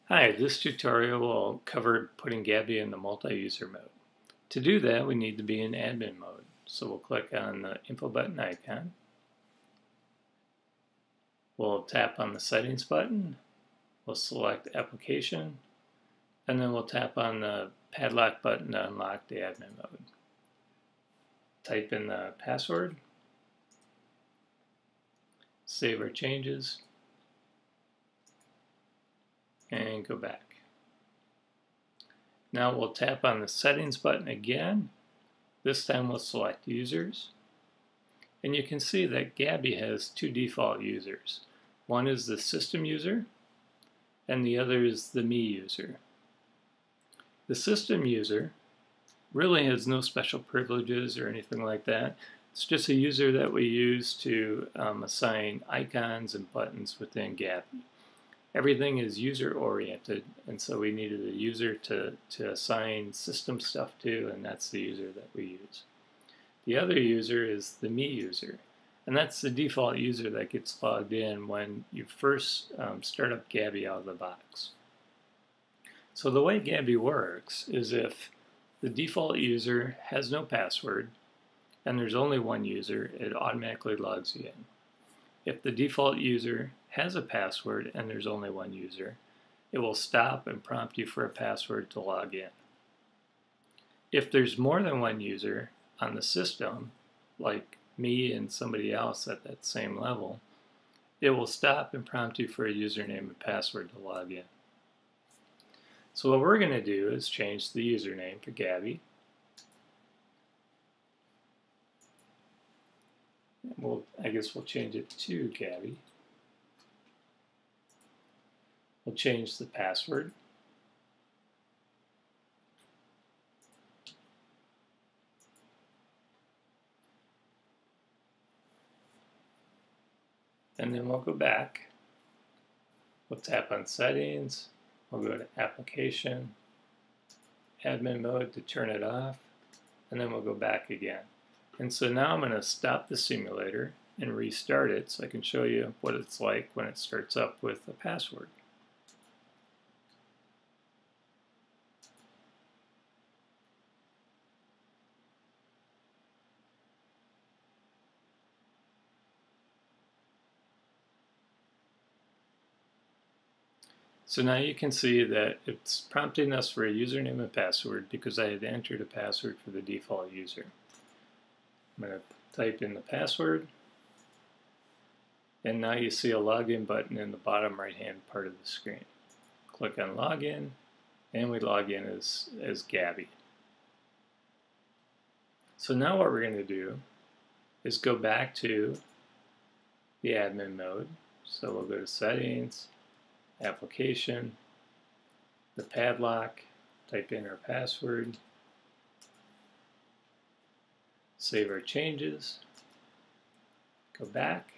Hi, this tutorial will cover putting Gabby in the multi-user mode. To do that, we need to be in admin mode. So we'll click on the info button icon. We'll tap on the settings button. We'll select application. And then we'll tap on the padlock button to unlock the admin mode. Type in the password. Save our changes. And go back. Now we'll tap on the settings button again. This time we'll select users. And you can see that Gabby has two default users. One is the system user and the other is the me user. The system user really has no special privileges or anything like that. It's just a user that we use to assign icons and buttons within Gabby. Everything is user-oriented, and so we needed a user to assign system stuff to, and that's the user that we use. The other user is the me user, and that's the default user that gets logged in when you first start up Gabby out of the box. So the way Gabby works is if the default user has no password, and there's only one user, it automatically logs you in. If the default user has a password and there's only one user, it will stop and prompt you for a password to log in. If there's more than one user on the system, like me and somebody else at that same level, it will stop and prompt you for a username and password to log in. So what we're going to do is change the username for Gabby. I guess we'll change it to Gabby. We'll change the password. And then we'll go back. We'll tap on settings. We'll go to application, admin mode to turn it off, and then we'll go back again. And so now I'm going to stop the simulator and restart it so I can show you what it's like when it starts up with a password. So now you can see that it's prompting us for a username and password because I had entered a password for the default user. I'm going to type in the password, and now you see a login button in the bottom right hand part of the screen. Click on login, and we log in as Gabby. So now what we're going to do is go back to the admin mode. So we'll go to settings, application, the padlock, type in our password, save our changes, go back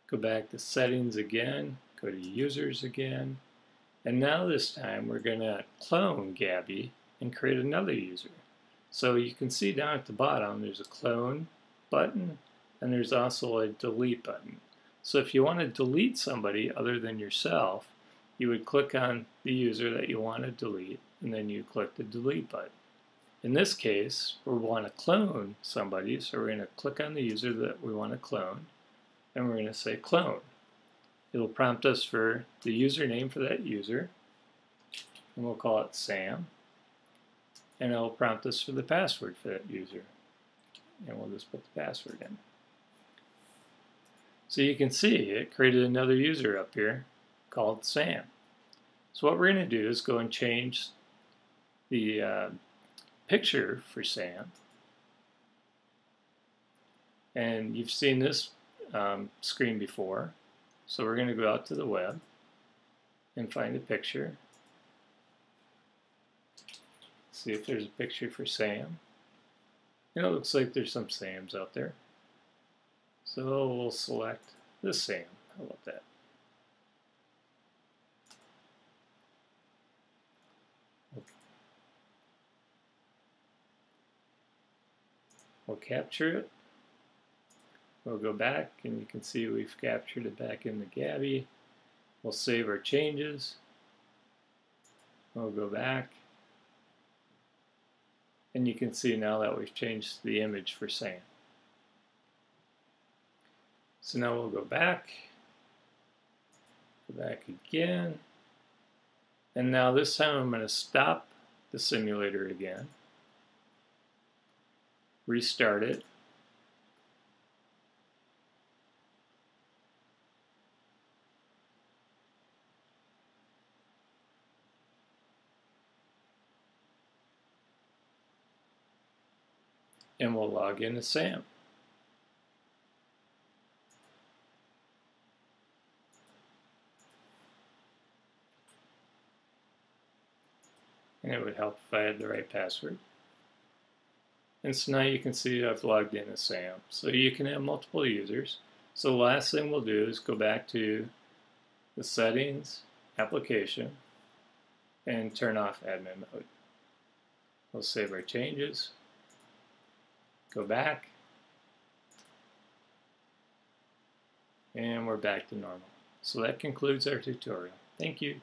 to settings again, go to users again, and now this time we're going to clone Gabby and create another user. So you can see down at the bottom there's a clone button and there's also a delete button. So if you want to delete somebody other than yourself, you would click on the user that you want to delete and then you click the delete button. In this case, we want to clone somebody, so we're going to click on the user that we want to clone, and we're going to say clone. It'll prompt us for the username for that user, and we'll call it Sam, and it'll prompt us for the password for that user, and we'll just put the password in. So you can see it created another user up here called Sam. So what we're going to do is go and change the picture for Sam, and you've seen this screen before, so we're going to go out to the web and find a picture, see if there's a picture for Sam, and it looks like there's some Sams out there, so we'll select this Sam. How about that? We'll capture it. We'll go back and you can see we've captured it back in the Gabby. We'll save our changes. We'll go back. And you can see now that we've changed the image for Sam. So now we'll go back again. And now this time I'm going to stop the simulator again. Restart it. And we'll log into Sam. And it would help if I had the right password. And so now you can see I've logged in as Sam. So you can have multiple users. So the last thing we'll do is go back to the settings, application, and turn off admin mode. We'll save our changes, go back, and we're back to normal. So that concludes our tutorial. Thank you.